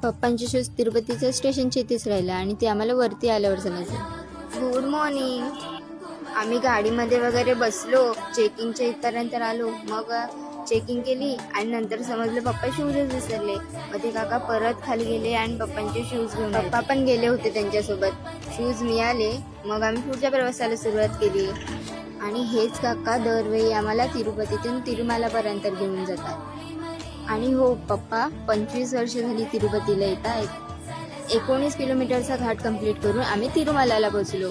पप्पांचे shoes तिरुपतीच्या स्टेशनच्या इथेच राहिला आणि ते आम्हाला वरती आल्यावर समजलं. Good morning. आम्ही गाडीमध्ये वगैरे बसलो, चेकिंगच्या इथपर्यंत आलो. मग चेकिंग केली आणि नंतर समजलं पप्पा शूजच विसरले. मग ते काका परत खाली गेले आणि पप्पांचे शूज घेऊन पप्पा पण गेले होते त्यांच्यासोबत. शूज मिळाले. मग आम्ही पुढच्या प्रवासाला सुरुवात केली. आणि हेच काका दरवेळी आम्हाला तिरुपतीतून तिरुमालापर्यंत घेऊन जातात. आणि हो, पप्पा 25 वर्ष झाली तिरुपतीला येत आहेत. 19 किलोमीटरचा घाट कंप्लीट करून आम्ही तिरुमालाला पोचलो.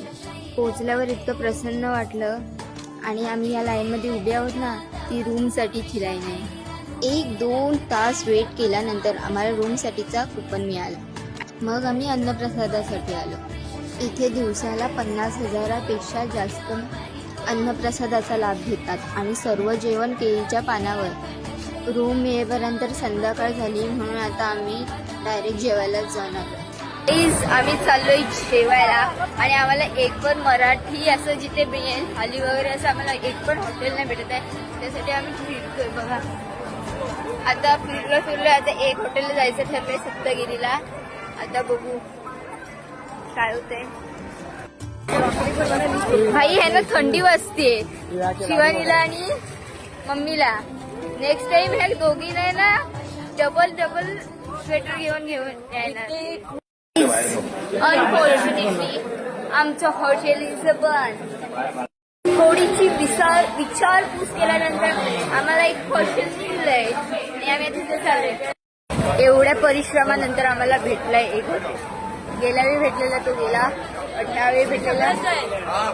पोचल्यावर इतकं प्रसन्न वाटलं. आणि आम्ही या लाईनमध्ये उभे आहोत ना, ती रूमसाठी फिराय नाही. 1-2 तास वेट केल्यानंतर आम्हाला रूमसाठीचा कुपन मिळाला. मग आम्ही अन्नप्रसादासाठी आलो. इथे दिवसाला 50,000पेक्षा जास्त अन्नप्रसादाचा लाभ घेतात आणि सर्व जेवण केळीच्या पानावर. रूम येईपर्यंत संध्याकाळ झाली, म्हणून आता आम्ही डायरेक्ट जेवायलाच जाणार. आम्ही चाललोय जेवायला आणि आम्हाला एक पण मराठी असं जिथे मिळेल थाली वगैरे असं आम्हाला एक पण हॉटेल नाही भेटत आहे. त्यासाठी आम्ही फिरतोय बघा. आता फिरलो आता एक हॉटेलला जायचं ठरलंय सप्तगिरीला. आता बघू काय होतंय. भाई ह्याला थंडी वाजते शिवानीला आणि मम्मीला. नेक्स्ट टाइम ह्या दोघी नाही ना डबल स्वेटर घेऊन यायला. अनफॉर्च्युनेटली आमचं हॉटेल इज बंद. थोडीशी विचारपूस केल्यानंतर आम्हाला एक हॉटेल मिळलंय आणि आम्ही तिथे चाललोय. एवढ्या परिश्रमानंतर आम्हाला भेटलाय एक हॉटेल. गेल्या वेळी भेटलेला तो गेला, त्यावेळी भेटलेला.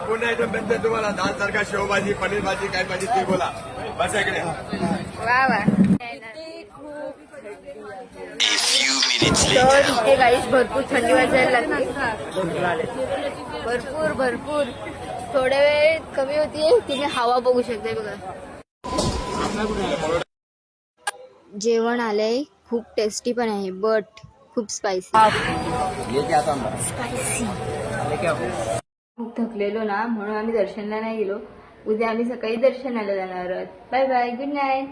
पुन्हा आयटम भेटते तुम्हाला. दाल तडका, शेवभाजी, पनीर भाजी, काय भाजी ते बोला. बस इकडे. वा वा. तर इथे गाईस भरपूर थंडी वाजायला लागते. भरपूर थोड्या वेळ कमी होतीये. तुम्ही हवा बघू शकताय बघा. जेवण आलंय, खूप टेस्टी पण आहे, बट खूप स्पायसी. खूप थकलेलो ना, म्हणून आम्ही दर्शनला नाही गेलो. उद्या आम्ही सकाळी दर्शनाला जाणार आहोत. Bye bye, good night.